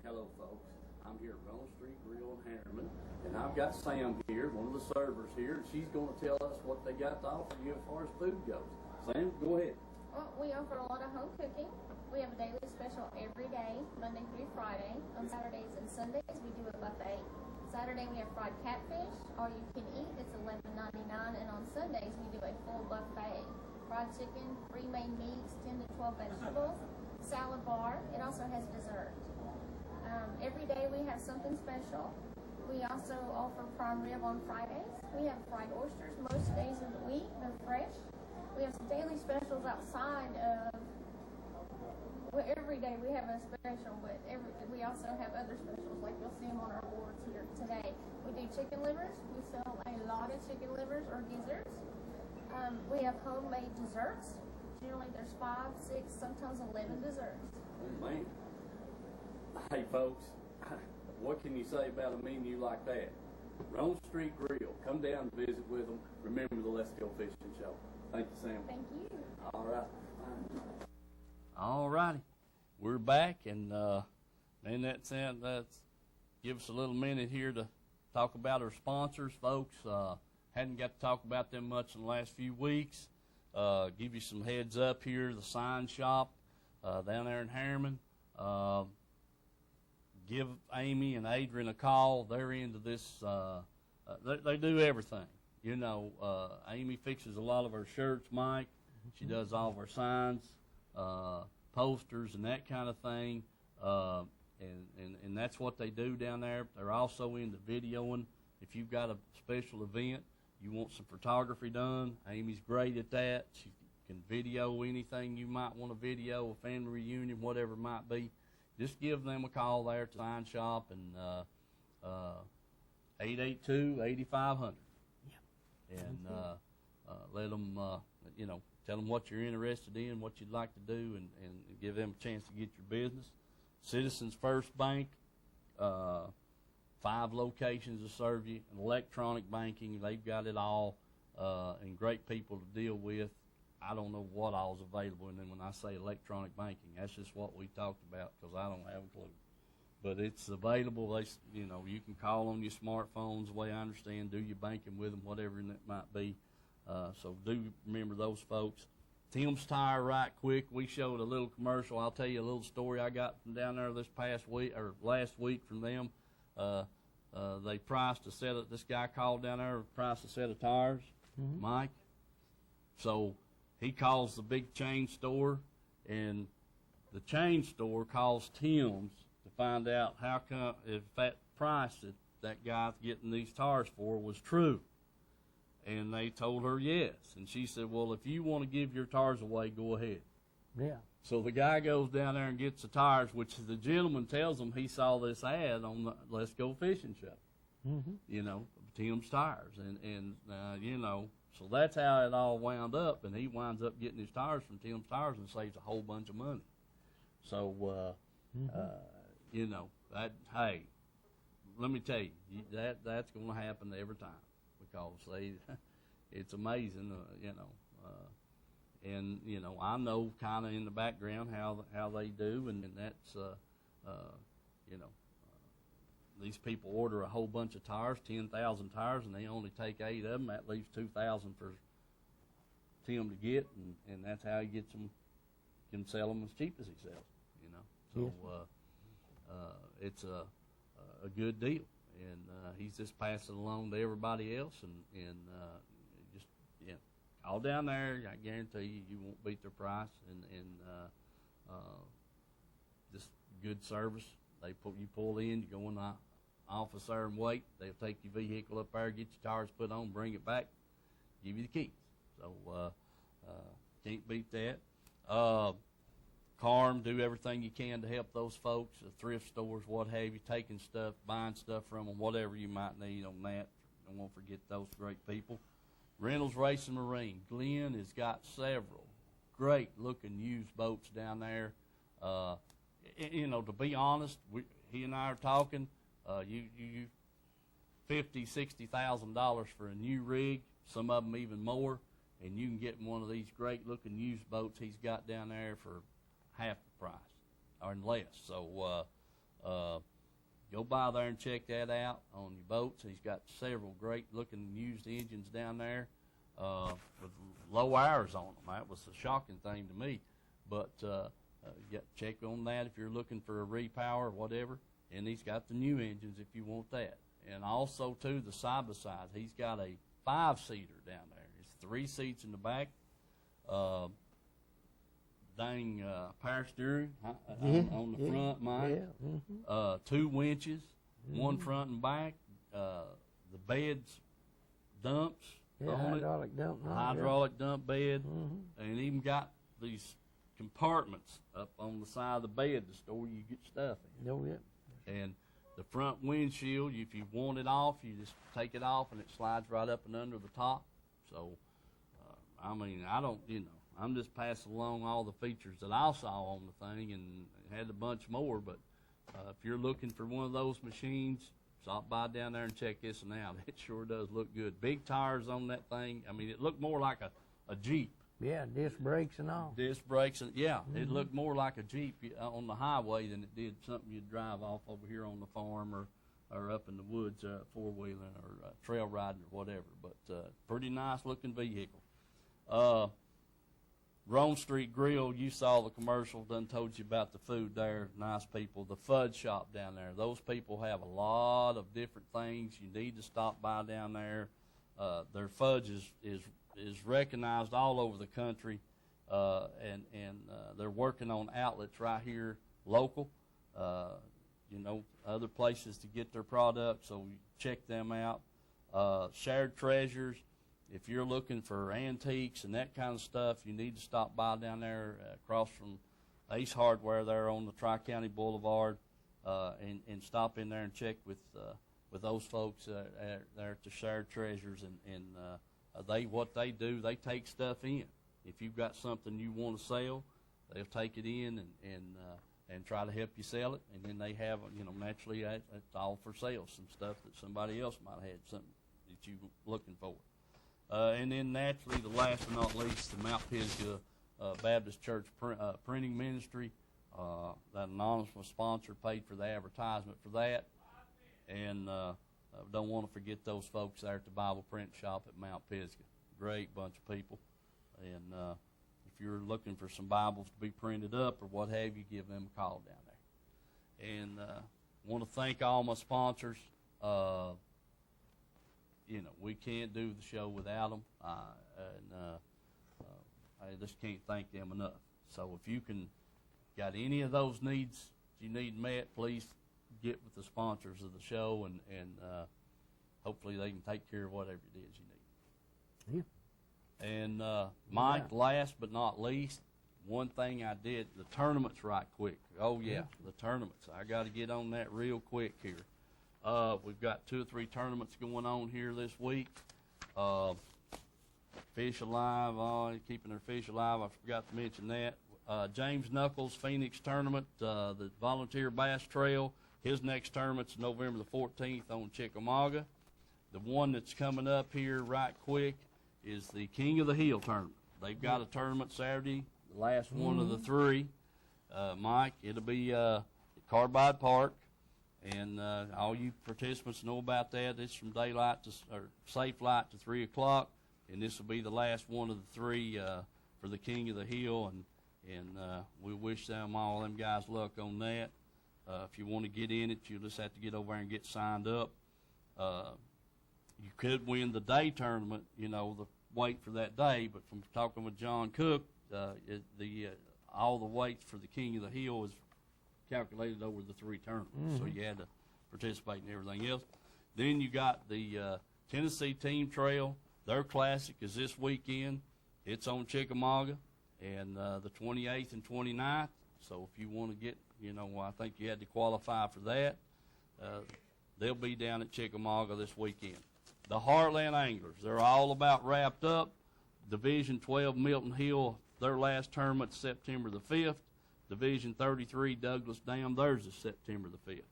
Hello folks, I'm here at Rome Street Grill in Harriman, and I've got Sam here, one of the servers here, and she's going to tell us what they got to offer you as far as food goes. Sam, go ahead. Well, we offer a lot of home cooking. We have a daily special every day, Monday through Friday. On Saturdays and Sundays, we do a buffet. Saturday, we have fried catfish, all you can eat. It's $11.99, and on Sundays, we do a full buffet. Fried chicken, 3 main meats, 10 to 12 vegetables, salad bar. It also has dessert. Every day, we have something special. We also offer prime rib on Fridays. We have fried oysters most days of the week. They're fresh. We have some daily specials outside of. Well, every day we have a special, but we also have other specials, like you'll see them on our boards here today. We do chicken livers. We sell a lot of chicken livers or gizzards. We have homemade desserts. Generally, there's 5, 6, sometimes 11 desserts. Oh, man. Hey, folks, what can you say about a menu like that? Rome Street Grill. Come down and visit with them. Remember the Let's Go Fishing show. Thank you, Sam. Thank you. All right. All righty, we're back, and in that sense, let's give us a little minute here to talk about our sponsors, folks. Hadn't got to talk about them much in the last few weeks. Give you some heads up here. The sign shop down there in Harriman. Give Amy and Adrian a call. They're into this. They do everything. You know, Amy fixes a lot of our shirts, Mike. She does all of our signs. Posters and that kind of thing, and that's what they do down there. They're also into videoing. If you've got a special event, you want some photography done, Amy's great at that. She can video anything you might want to video, a family reunion, whatever it might be. Just give them a call there at the sign shop, and 882-8500. Yeah. And let them, tell them what you're interested in, what you'd like to do, and give them a chance to get your business. Citizens First Bank, 5 locations to serve you. And electronic banking, they've got it all, and great people to deal with. I don't know what all's available, and then when I say electronic banking, that's just what we talked about, because I don't have a clue. But it's available. You can call on your smartphones, the way I understand, do your banking with them, whatever it might be. So do remember those folks. Tim's Tire, right quick. We showed a little commercial. I'll tell you a little story I got from down there this past week or last week from them. They priced a set of. This guy called down there, priced a set of tires, Mike. So he calls the big chain store, and the chain store calls Tim's to find out how come if that price that guy's getting these tires for was true. And they told her yes. And she said, well, if you want to give your tires away, go ahead. Yeah. So the guy goes down there and gets the tires, which the gentleman tells him he saw this ad on the Let's Go Fishing show, you know, Tim's Tires. And you know, so that's how it all wound up. And he winds up getting his tires from Tim's Tires and saves a whole bunch of money. So, you know, hey, let me tell you, that's going to happen every time. Because it's amazing, you know, and you know I know kind of in the background how they do, and that's you know these people order a whole bunch of tires, 10,000 tires, and they only take 8 of them. That leaves 2,000 for Tim to get, and that's how he gets them, can sell them as cheap as he sells, you know. So it's a good deal. And he's just passing along to everybody else, and just call down there. I guarantee you won't beat their price, and just good service. You pull in, you go in the office there and wait. They'll take your vehicle up there, get your tires put on, bring it back, give you the keys. So can't beat that. Carm, do everything you can to help those folks, the thrift stores, what have you, taking stuff, buying stuff from them, whatever you might need on that. Don't want to forget those great people. Reynolds Racing Marine. Glenn has got several great-looking used boats down there. You know, to be honest, he and I are talking, you $50,000, $60,000 for a new rig, some of them even more, and you can get one of these great-looking used boats he's got down there for half the price or less. So go by there and check that out on your boats. He's got several great looking used engines down there with low hours on them. That was a shocking thing to me, but check on that if you're looking for a repower or whatever. And he's got the new engines if you want that. And also too, the side by sides, he's got a 5-seater down there. It's 3 seats in the back. Power steering on the front, Mike. Yeah. 2 winches, one front and back. The bed's dumps on hydraulic it. dump. Hydraulic dump bed. And even got these compartments up on the side of the bed to store you get stuff in. Oh, yeah. And the front windshield, if you want it off, you just take it off and it slides right up and under the top. So, I mean, I don't, you know, I'm just passing along all the features that I saw on the thing, and had a bunch more. But if you're looking for one of those machines, stop by down there and check this one out. It sure does look good. Big tires on that thing. I mean, it looked more like a Jeep. Yeah, disc brakes and all. Disc brakes, and it looked more like a Jeep on the highway than it did something you'd drive off over here on the farm or up in the woods, 4-wheeling or trail riding or whatever. But pretty nice looking vehicle. Rome Street Grill, you saw the commercial, done told you about the food there. Nice people. The fudge shop down there, those people have a lot of different things. You need to stop by down there. Their fudge is recognized all over the country, and they're working on outlets right here local, you know, other places to get their product, so check them out. Shared Treasures. If you're looking for antiques and that kind of stuff, you need to stop by down there across from Ace Hardware there on the Tri-County Boulevard, and stop in there and check with those folks there at the Shared Treasures. And what they do, they take stuff in. If you've got something you want to sell, they'll take it in and try to help you sell it. And then they have, you know, naturally it's all for sale, some stuff that somebody else might have had, something that you're looking for. And then naturally, the last but not least, the Mount Pisgah Baptist Church Printing Ministry. That anonymous sponsor paid for the advertisement for that. And don't want to forget those folks there at the Bible Print Shop at Mount Pisgah. Great bunch of people. And if you're looking for some Bibles to be printed up or what have you, give them a call down there. And want to thank all my sponsors. You know, we can't do the show without them. I just can't thank them enough. So if you got any of those needs you need met, please get with the sponsors of the show, and hopefully they can take care of whatever it is you need. Yeah. And Mike, last but not least, one thing I did, the tournaments right quick. Oh, yeah, the tournaments. I got to get on that real quick here. We've got 2 or 3 tournaments going on here this week. Fish Alive, keeping their fish alive. I forgot to mention that. James Knuckles Phoenix Tournament, the Volunteer Bass Trail. His next tournament's November the 14th on Chickamauga. The one that's coming up here right quick is the King of the Hill Tournament. They've got a tournament Saturday, the last one of the 3. Mike, it'll be at Carbide Park, and all you participants know about that. It's from daylight or safe light to 3 o'clock, and this will be the last one of the 3 for the King of the Hill, and we wish all them guys luck on that. If you want to get in it, you'll just have to get over there and get signed up. You could win the day tournament, the weight for that day, but from talking with John Cook, all the weights for the King of the Hill is calculated over the 3 tournaments, so you had to participate in everything else. Then you got the Tennessee Team Trail. Their classic is this weekend. It's on Chickamauga, and the 28th and 29th. So if you want to get, I think you had to qualify for that. They'll be down at Chickamauga this weekend. The Heartland Anglers, they're all about wrapped up. Division 12 Milton Hill, their last tournament's September the 5th. Division 33 Douglas Dam, theirs is September the 5th.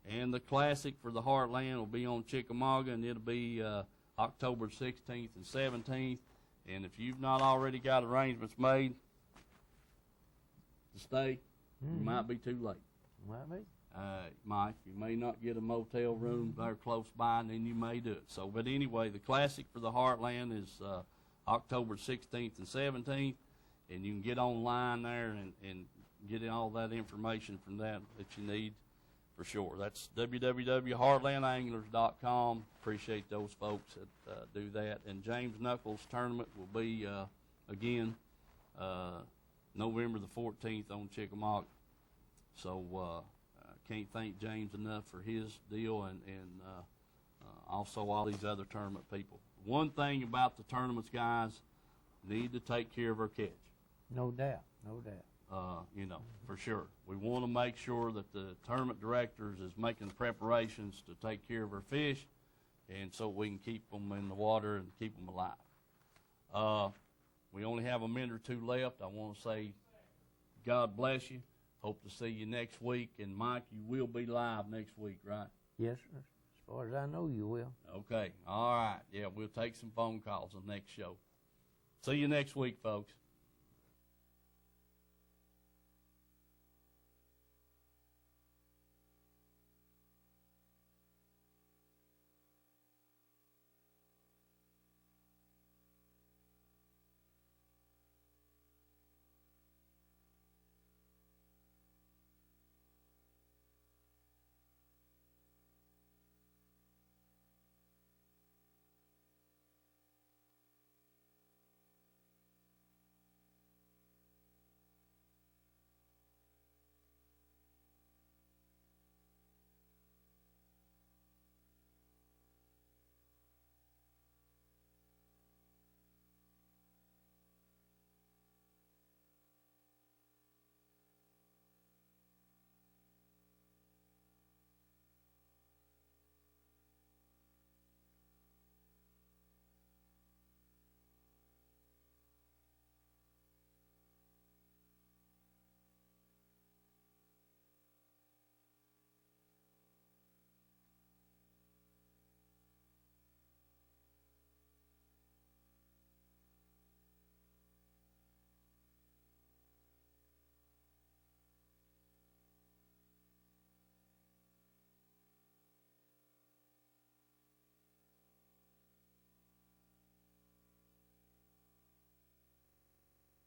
And the Classic for the Heartland will be on Chickamauga, and it'll be October 16th and 17th. And if you've not already got arrangements made to stay, you might be too late. Might be. Mike, you may not get a motel room there close by, and then you may do it. So, but anyway, the Classic for the Heartland is October 16th and 17th, and you can get online there and get all that information from that you need for sure. That's www.heartlandanglers.com. Appreciate those folks that do that. And James Knuckles tournament will be, again, November the 14th on Chickamauga. So, can't thank James enough for his deal, and also all these other tournament people. One thing about the tournaments, guys, need to take care of our catch. No doubt, no doubt. For sure. We want to make sure that the tournament directors is making preparations to take care of our fish, and so we can keep them in the water and keep them alive. We only have a minute or 2 left. I want to say God bless you. Hope to see you next week. And, Mike, you will be live next week, right? Yes, sir. As far as I know, you will. Okay. All right. Yeah, we'll take some phone calls on the next show. See you next week, folks.